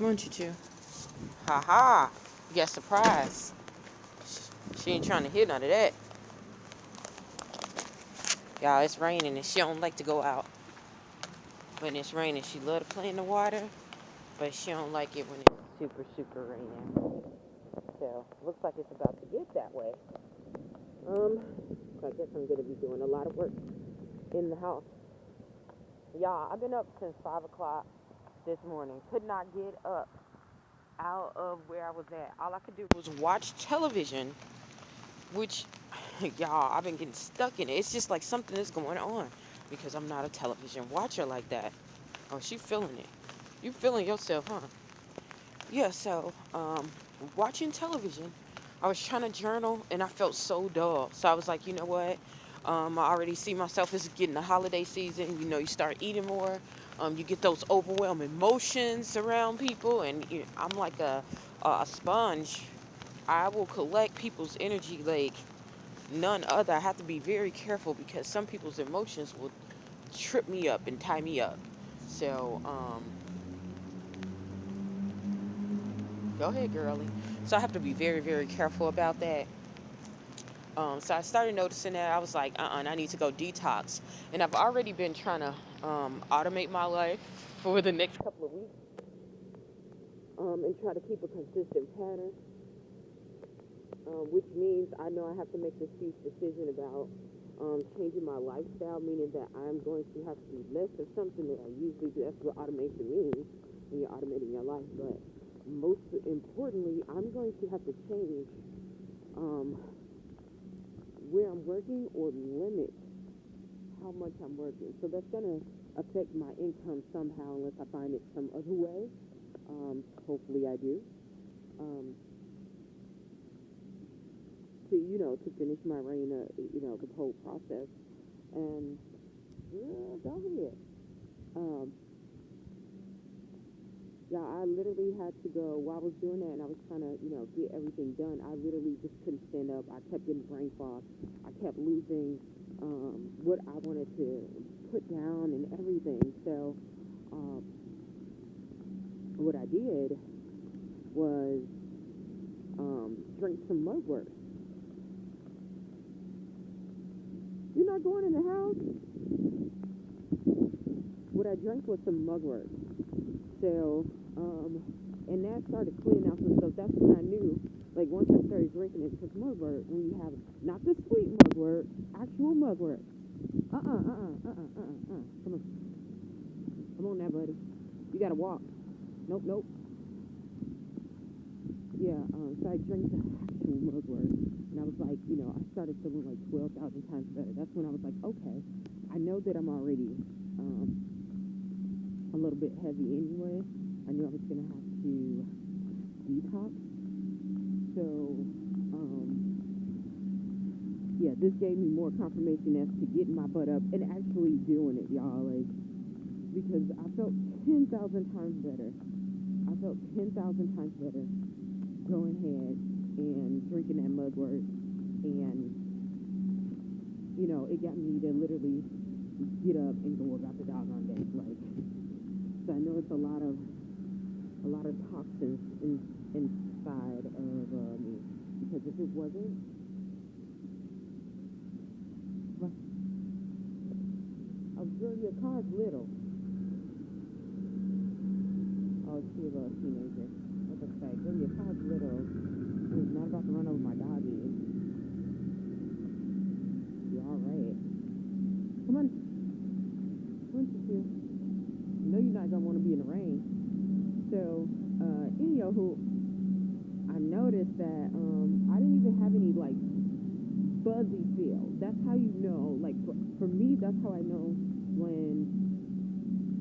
Want you to. Ha ha. You got surprise. She ain't trying to hear none of that. Y'all, it's raining and she don't like to go out. When it's raining, she love to play in the water, but she don't like it when it's super, super raining. So, looks like it's about to get that way. I guess I'm gonna be doing a lot of work in the house. Y'all, I've been up since 5 o'clock this morning. Could not get up out of where I was at. All I could do was watch television, which, y'all, I've been getting stuck in it. It's just like something is going on because I'm not a television watcher like that. Oh, she feeling it. You feeling yourself, huh? Yeah, so, watching television, I was trying to journal and I felt so dull. So I was like, you know what? I already see myself as getting the holiday season. You know, you start eating more. You get those overwhelming emotions around people, and I'm like a sponge. I will collect people's energy like none other. I have to be very careful because some people's emotions will trip me up and tie me up. So, go ahead, girlie. So I have to be very, very careful about that. So I started noticing that I was like, I need to go detox. And I've already been trying to automate my life for the next couple of weeks and try to keep a consistent pattern, which means I know I have to make this huge decision about changing my lifestyle, meaning that I'm going to have to do less of something that I usually do. That's what automation means when you're automating your life. But most importantly, I'm going to have to change um, where I'm working or limit how much I'm working. So that's going to affect my income somehow unless I find it some other way. Hopefully I do. Um, to finish my reign, the whole process. And, go ahead. Um, yeah, I literally had to go, while I was doing that and I was trying to, get everything done, I literally just couldn't stand up. I kept getting brain fog. I kept losing what I wanted to put down and everything. So, what I did was drink some mugwort. You're not going in the house? What I drank was some mugwort. So, and that started cleaning out some stuff. That's when I knew, like, once I started drinking it, because mugwort, when you have, not the sweet mugwort, actual mugwort. Come on. Come on now, buddy. You gotta walk. Nope, nope. Yeah, so I drank the actual mugwort, and I was like, I started feeling like 12,000 times better. That's when I was like, okay, I know that I'm already a little bit heavy anyway. I knew I was going to have to detox. So, yeah, this gave me more confirmation as to getting my butt up and actually doing it, y'all. Like, because I felt 10,000 times better. I felt 10,000 times better going ahead and drinking that mugwort. And, it got me to literally get up and go about the doggone day. Like, so I know it's a lot of toxins inside of me, because if it wasn't, oh girl, your car's little. Oh, she's a teenager. What the say? Girl, your car's little. She's not about to run over my doggy. You're all right. Come on. Come on, you. I know you're not gonna want to be in the rain. So, anywho, I noticed that I didn't even have any like fuzzy feel. That's how you know. Like for me, that's how I know when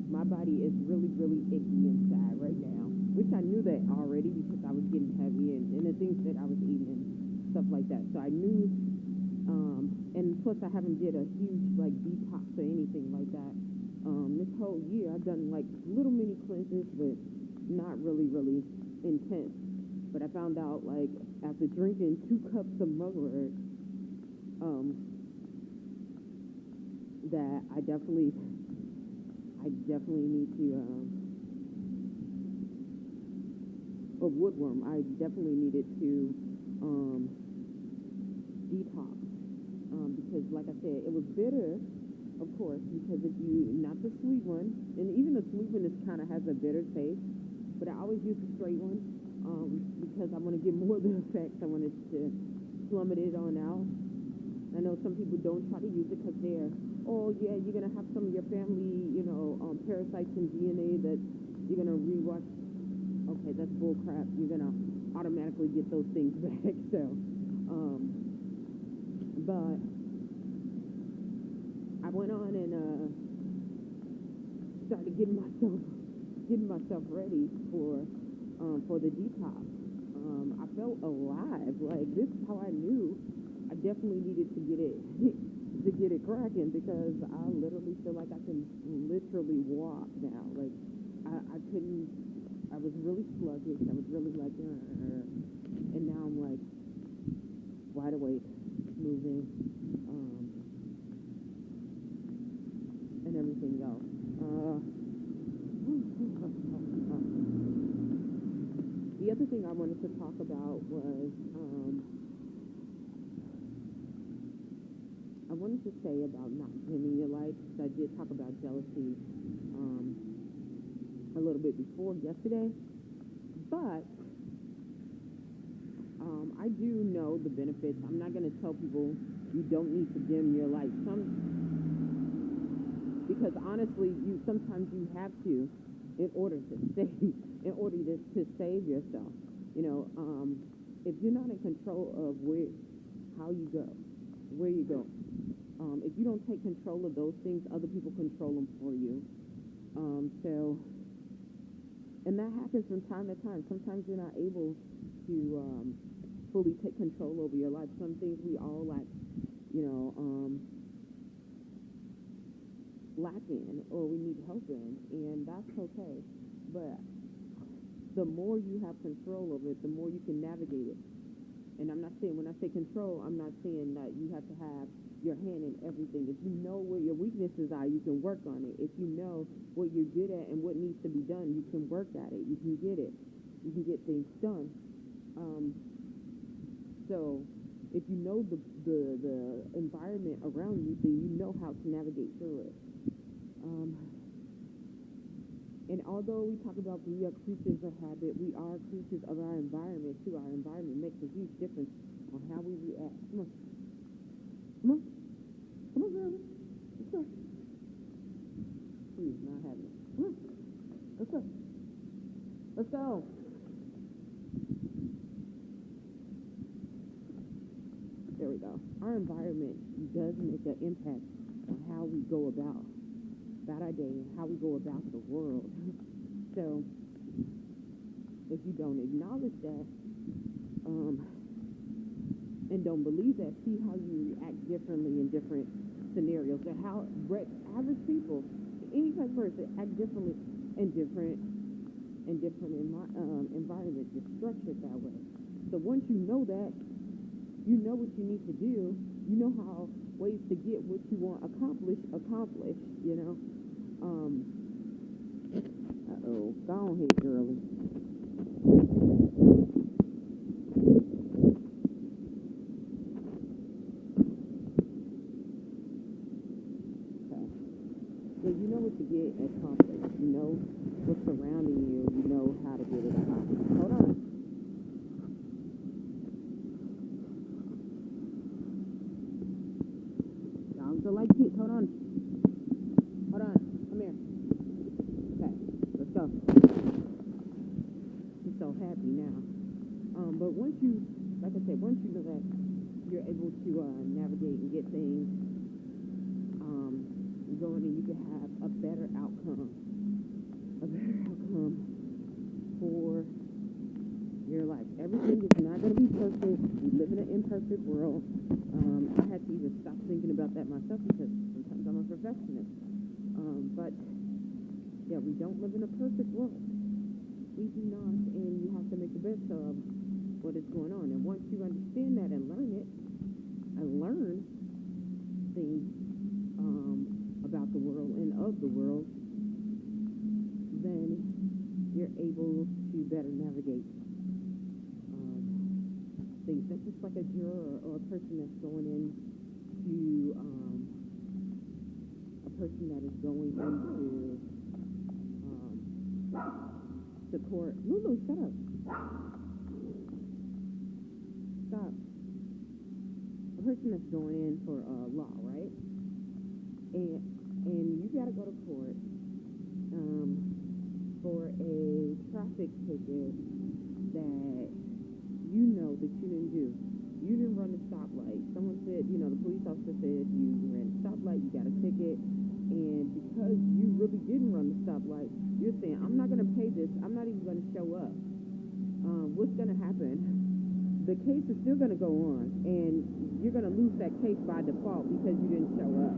my body is really, really icky inside right now. Which I knew that already because I was getting heavy and the things that I was eating and stuff like that. So I knew. And plus, I haven't did a huge like detox or anything like that. This whole year, I've done like little mini cleanses, but not really, really intense. But I found out, like, after drinking 2 cups of mugwort, that I definitely need to of woodworm. I definitely needed to um, detox because, like I said, it was bitter, of course, because if you not the sweet one, and even the sweet one is kind of has a bitter taste, but I always use the straight one because I want to get more of the effects. I wanted to plummet it on out. I know some people don't try to use it because they're, oh yeah, you're gonna have some of your family, parasites and DNA that you're gonna rewatch. Okay, that's bull crap. You're gonna automatically get those things back. So, but I went on and started getting myself ready for the detox. I felt alive. Like this is how I knew I definitely needed to get it to get it cracking because I literally feel like I can literally walk now. Like I couldn't. I was really sluggish. I was really like, and now I'm like wide awake, moving, and everything else. The other thing I wanted to talk about was I wanted to say about not dimming your light. I did talk about jealousy a little bit before yesterday, but I do know the benefits. I'm not going to tell people you don't need to dim your light. Because honestly, sometimes you have to in order to save yourself. If you're not in control of how you go, where you go, if you don't take control of those things, other people control them for you. And that happens from time to time. Sometimes you're not able to fully take control over your life. Some things we all lack in or we need help in, and that's okay. But the more you have control over it, the more you can navigate it. And I'm not saying, when I say control, I'm not saying that you have to have your hand in everything. If you know where your weaknesses are, you can work on it. If you know what you're good at and what needs to be done, you can work at it. You can get it. You can get things done. So if you know the environment around you, then you know how to navigate through it. And although we talk about we are creatures of habit, we are creatures of our environment too. Our environment makes a huge difference on how we react. Come on. Come on. Come on, girl. Let's go. She's not having it. Come on. Let's go. Let's go. There we go. Our environment does make an impact on how we go about our day and how we go about the world. So if you don't acknowledge that and don't believe that, see how you react differently in different scenarios, and how average people, any type of person, act differently in different environments. It's structured that way. So once you know that, you know what you need to do. You know how ways to get what you want accomplished. Go on here, girlie. Okay. So you know what to get accomplished. You know what's surrounding you. You know how to get it accomplished. Hold on. Dogs are like kids. Hold on. Hold on. Come here. Okay. Let's go. I'm so happy now. But once you, like I said, once you know that you're able to navigate and get things going, and you can have a better outcome for your life. Everything is not going to be perfect. We live in an imperfect world. I had to even stop thinking about that myself because sometimes I'm a perfectionist. But yeah, we don't live in a perfect world. We do not, and you have to make the best of what is going on. And once you understand that and learn it, and learn things about the world and of the world, then you're able to better navigate things. That's just like a juror or a person that's going in to a person that is going into the court. Lulu, shut up. Stop. A person that's going in for law, right? And you gotta go to court for a traffic ticket that you know that you didn't do. You didn't run the stoplight. Someone said, the police officer said you ran the stoplight, you got a ticket, and because you really didn't run the stoplight, you're saying, I'm not going to pay this, I'm not even going to show up. What's going to happen? The case is still going to go on, and you're going to lose that case by default because you didn't show up,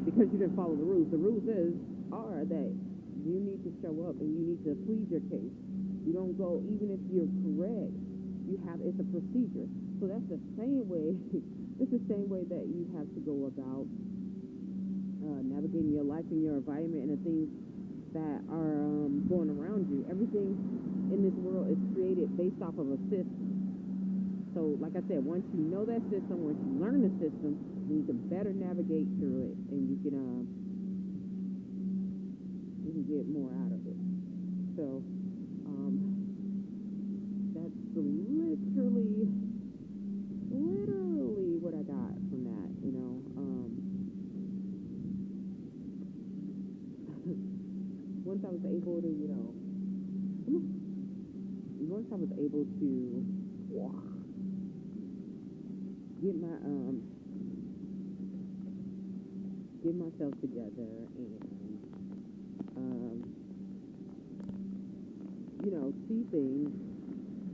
because you didn't follow the rules. The rules are that you need to show up and you need to plead your case. You don't go, even if you're correct, it's a procedure. So that's the same way, it's the same way that you have to go about navigating your life and your environment and the things that are going around you. Everything in this world is created based off of a system. So, like I said, once you know that system, once you learn the system, then you can better navigate through it, and you can get more out of it. So, that's literally what I got from that. Once I was able to, once I was able to get myself together and see things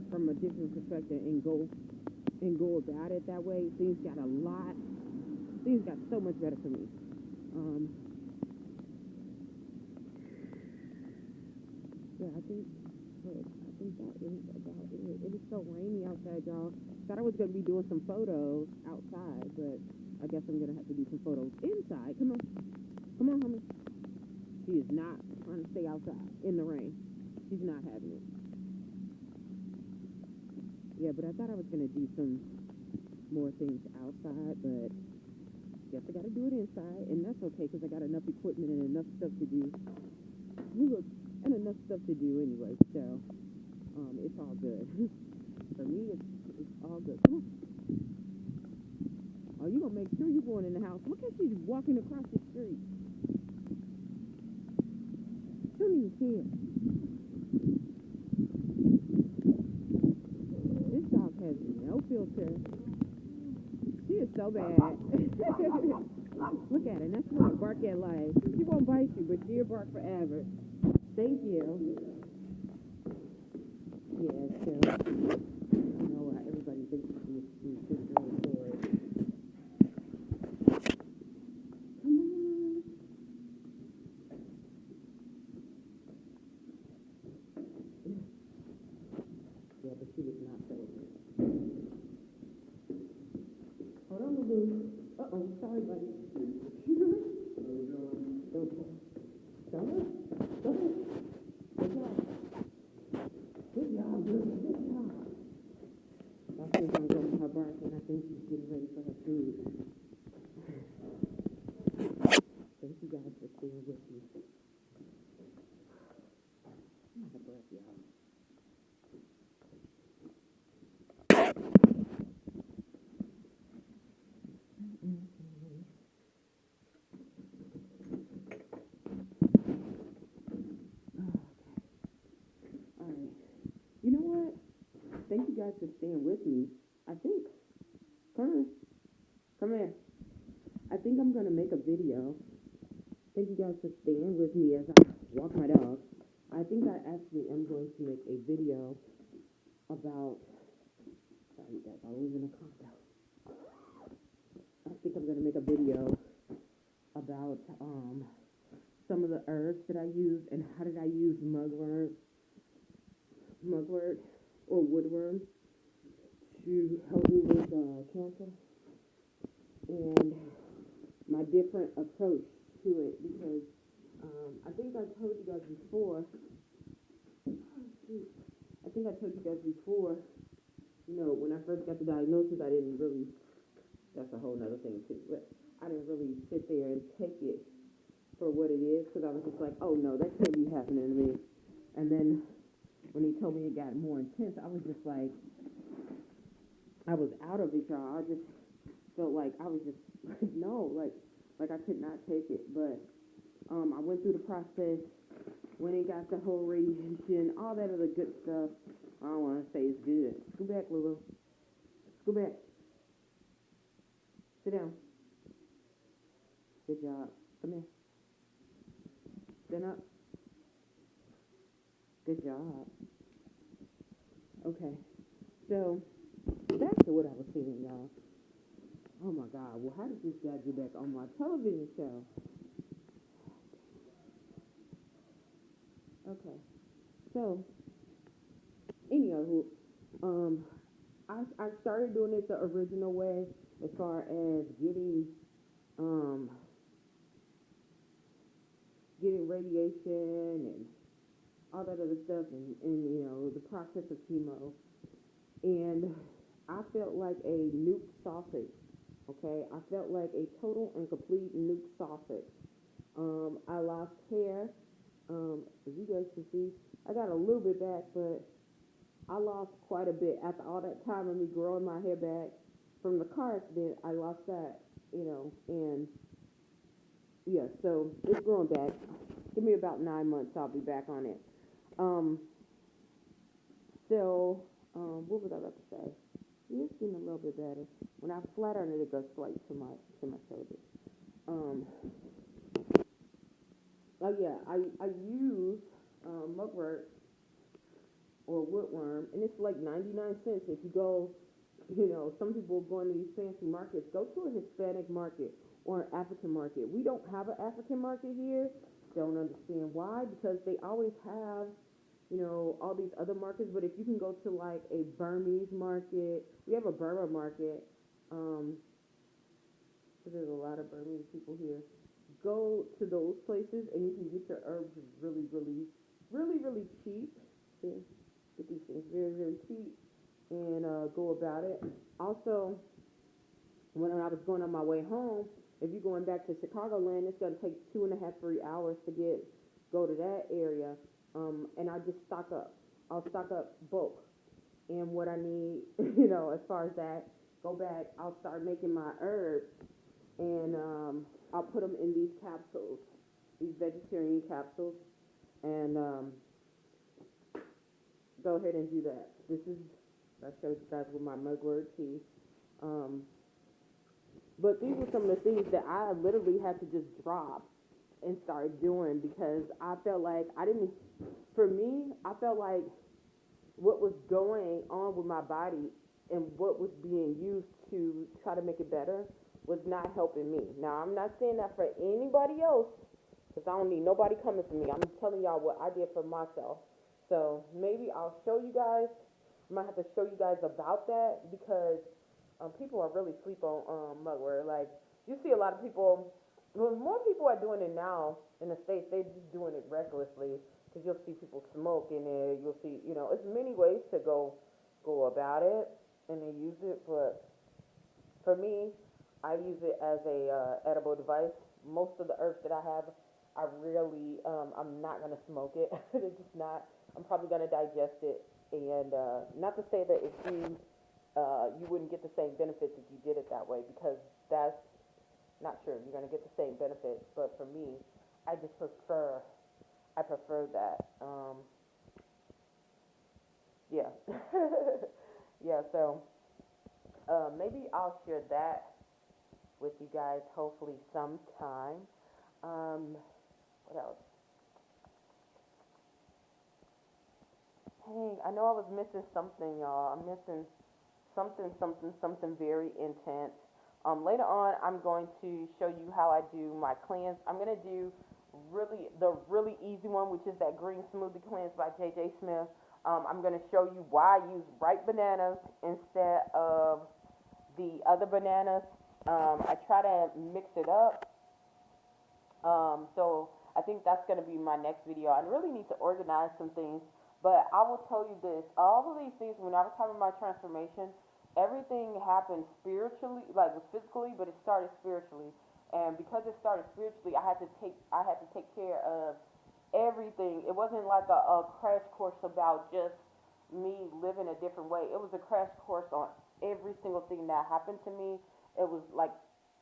from a different perspective and go about it that way, things got so much better for me. Yeah, I think that is about it. It is so rainy outside, y'all. Thought I was gonna be doing some photos outside, but I guess I'm gonna have to do some photos inside. Come on, homie. She is not trying to stay outside in the rain. She's not having it. Yeah, but I thought I was gonna do some more things outside, but guess I gotta do it inside, and that's okay because I got enough equipment and enough stuff to do. And enough stuff to do anyway, so it's all good. For me, it's all good. Come on. Oh, you gonna make sure you're going in the house. Look at she's walking across the street. She don't even care. This dog has no filter. She is so bad. Look at her. Now she want to bark at life. She won't bite you, but she'll bark forever. Thank you. Yeah, so I don't know why everybody thinks she's really bored. Come on. Yeah, but she was not pregnant. Hold on, Lulu. Uh-oh, sorry, buddy. Okay. Go ahead. Good job. Good job, Lulu. Good job. I think I'm going to her barking. I think she's getting ready for her food. Thank you guys for staying with me. I'm out of breath, y'all. All right. You know what? Thank you guys for staying with me. I think, come here. I think I'm going to make a video. Thank you guys for staying with me as I walk my dog. I think I actually am going to make a video about, sorry you guys, I was in a condo. I think I'm going to make a video about some of the herbs that I use and how did I use mugwort or woodworm to help me with cancer and my different approach to it, because I think I told you guys before When I first got the diagnosis, I didn't really, that's a whole nother thing too, but I didn't really sit there and take it for what it is because I was just like, oh no, that can't be happening to me. And then when he told me it got more intense, I was just like, I was out of it, y'all. I just felt like I was just like, no, like I could not take it. But I went through the process when it got the whole radiation, all that other good stuff. I don't want to say it's good. Go back, Lulu. Go back. Sit down. Good job. Come here. Stand up. Good job. Okay. So back to what I was saying, y'all. Oh my God. Well, how did this guy get back on my television show? Okay. So, anywho, um, I started doing it the original way as far as um getting radiation and all that other stuff and the process of chemo. And I felt like a nuke sausage. Okay, I felt like a total and complete nuke sausage. I lost hair. As you guys can see, I got a little bit back, but I lost quite a bit after all that time of me growing my hair back from the car accident. I lost that, and yeah, so it's growing back. Give me about 9 months, I'll be back on it. Um, so, what was I about to say? It's getting a little bit better. When I flat on it, it goes straight to my shoulders. Um, oh yeah, I use mugwort or woodworm, and it's like 99 cents if you go. Some people go into these fancy markets. Go to a Hispanic market or an African market. We don't have an African market here. Don't understand why, because they always have all these other markets. But if you can go to like a Burmese market, we have a Burma market. Um, so there's a lot of Burmese people here. Go to those places and you can get your herbs really, really, really, really cheap. See, get these things very, very cheap and go about it. Also, when I was going on my way home, if you're going back to Chicagoland, it's going to take 2.5, 3 hours to go to that area. And I just stock up. I'll stock up bulk and what I need, as far as that. Go back. I'll start making my herbs, and I'll put them in these capsules, these vegetarian capsules, and go ahead and do that. I showed you guys with my mugwort tea. Um, but these are some of the things that I literally had to just drop and start doing because I felt like for me, I felt like what was going on with my body and what was being used to try to make it better was not helping me. Now, I'm not saying that for anybody else because I don't need nobody coming for me. I'm telling y'all what I did for myself. So maybe I'll show you guys. I might have to show you guys about that because people are really sleep on mugwort. Like you see a lot of people. Well, more people are doing it now in the States. They're just doing it recklessly because you'll see people smoking it. You'll see, it's many ways to go about it and they use it. But for me, I use it as a edible device. Most of the herbs that I have, I really, I'm not gonna smoke it. It's just not. I'm probably gonna digest it, and not to say that if you wouldn't get the same benefits if you did it that way, because that's not true. You're gonna get the same benefits, but for me, I just prefer. I prefer that. Yeah, yeah. So maybe I'll share that with you guys hopefully sometime. Um, what else? Hey, I know I was missing something, y'all. I'm missing something very intense. Later on, I'm going to show you how I do my cleanse. I'm gonna do the really easy one, which is that green smoothie cleanse by JJ Smith. I'm gonna show you why I use ripe bananas instead of the other bananas. I try to mix it up. So I think that's going to be my next video. I really need to organize some things But I will tell you this: all of these things, when I was having my transformation, everything happened spiritually, like physically, but it started spiritually. And because it started spiritually, I had to take care of everything. It wasn't like a crash course about just me living a different way. It was a crash course on every single thing that happened to me. It was like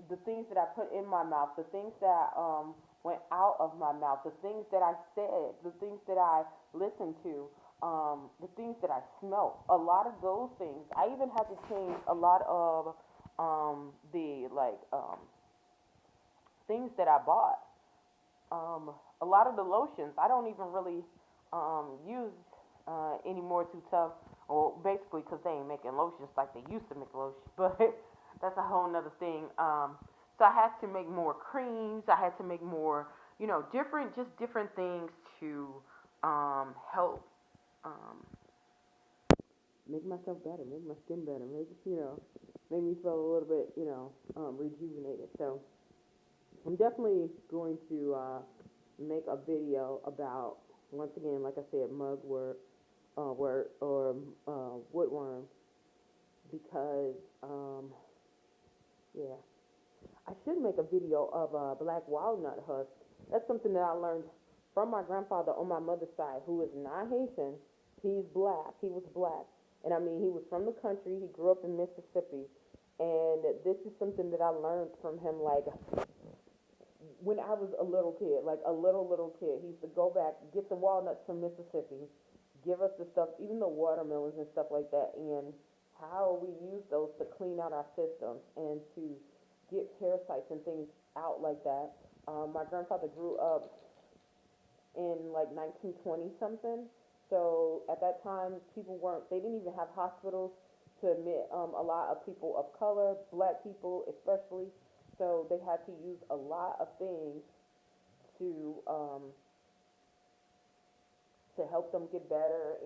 the things that I put in my mouth, the things that went out of my mouth, the things that I said, the things that I listened to, the things that I smelt. A lot of those things. I even had to change a lot of the things that I bought. A lot of the lotions I don't even really use anymore too tough. Well, basically, because they ain't making lotions like they used to make lotions. But that's a whole nother thing. So I had to make more creams. I had to make more, just different things to help um, make myself better, make my skin better, make me feel a little bit, rejuvenated. So I'm definitely going to make a video about, once again, like I said, mugwort, wort, or woodworm, because yeah, I should make a video of black walnut husk. That's something that I learned from my grandfather on my mother's side, who is not Haitian. He's black. He was black, and I mean, he was from the country. He grew up in Mississippi, and this is something that I learned from him, like when I was a little kid, like a little kid. He used to go back, get the walnuts from Mississippi, give us the stuff, even the watermelons and stuff like that, and how we use those to clean out our systems and to get parasites and things out like that. My grandfather grew up in like 1920 something. So at that time, they didn't even have hospitals to admit a lot of people of color, black people especially. So they had to use a lot of things to um, to help them get better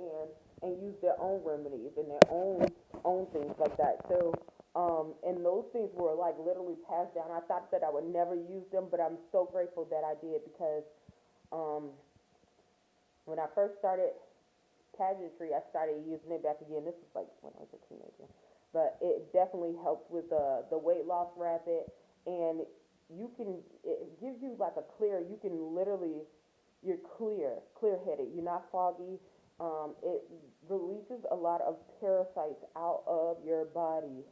and use their own remedies and their own things like that. So and those things were like literally passed down. I thought that I would never use them, but I'm so grateful that I did, because um, when I first started pageantry, I started using it back again. This was like when I was a teenager, but it definitely helped with the weight loss rapid, and it gives you like a clear. You can literally, you're clear headed. You're not foggy. It releases a lot of parasites out of your body.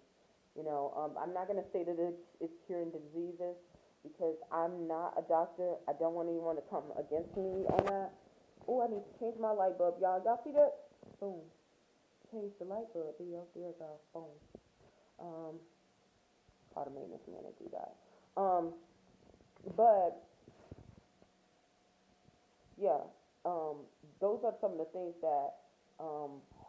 I'm not gonna say that it's curing diseases, because I'm not a doctor. I don't want anyone to come against me on that. Oh, I need to change my light bulb, y'all. Y'all see that? Boom. Change the light bulb. There's our phone. Um, call the maintenance man to do that. But yeah, those are some of the things that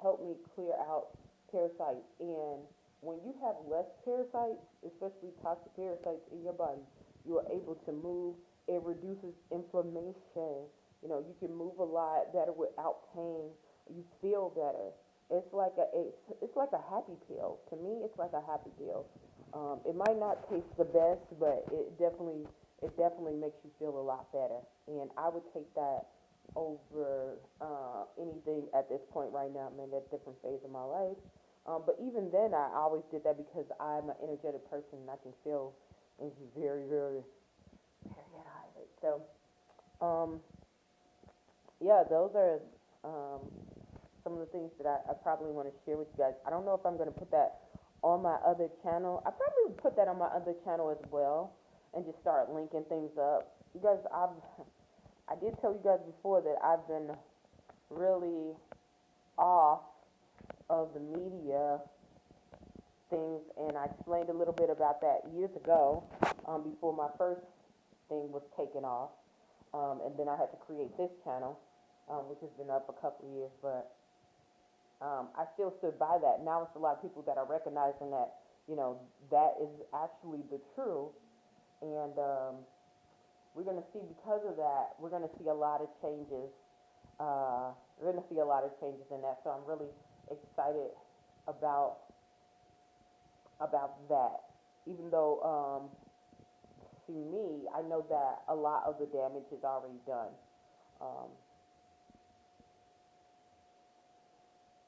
help me clear out parasites. And when you have less parasites, especially toxic parasites in your body, you are able to move. It reduces inflammation. You can move a lot better without pain. You feel better. It's like a happy pill. To me, it's like a happy pill. It might not taste the best, but it definitely makes you feel a lot better. And I would take that over anything at this point right now. I'm in a different phase of my life. But even then, I always did that because I'm an energetic person and I can feel very, very, very high. So, um, yeah, those are um, some of the things that I probably want to share with you guys. I don't know if I'm going to put that on my other channel. I probably would put that on my other channel as well and just start linking things up. You guys, I did tell you guys before that I've been really off of the media things, and I explained a little bit about that years ago, before my first thing was taken off, and then I had to create this channel, which has been up a couple of years, but I still stood by that. Now it's a lot of people that are recognizing that, that is actually the truth, and we're going to see, because of that, we're going to see a lot of changes. We're going to see a lot of changes in that, so I'm really excited about that. Even though, to me, I know that a lot of the damage is already done. Um,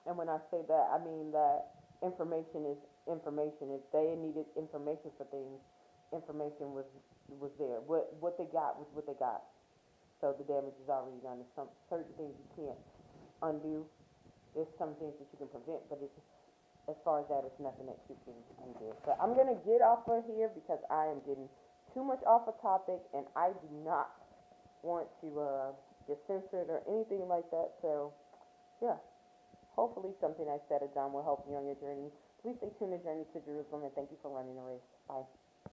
And when I say that, I mean that information is information. If they needed information for things, information was there. What they got was what they got. So the damage is already done. There's some certain things you can't undo. There's some things that you can prevent, but it's as far as that, it's nothing that you can undo. But I'm gonna get off of here because I am getting too much off a topic, and I do not want to get censored or anything like that. So yeah, hopefully something I said or done will help you on your journey. Please stay tuned to Journey to Jerusalem, and thank you for running the race. Bye.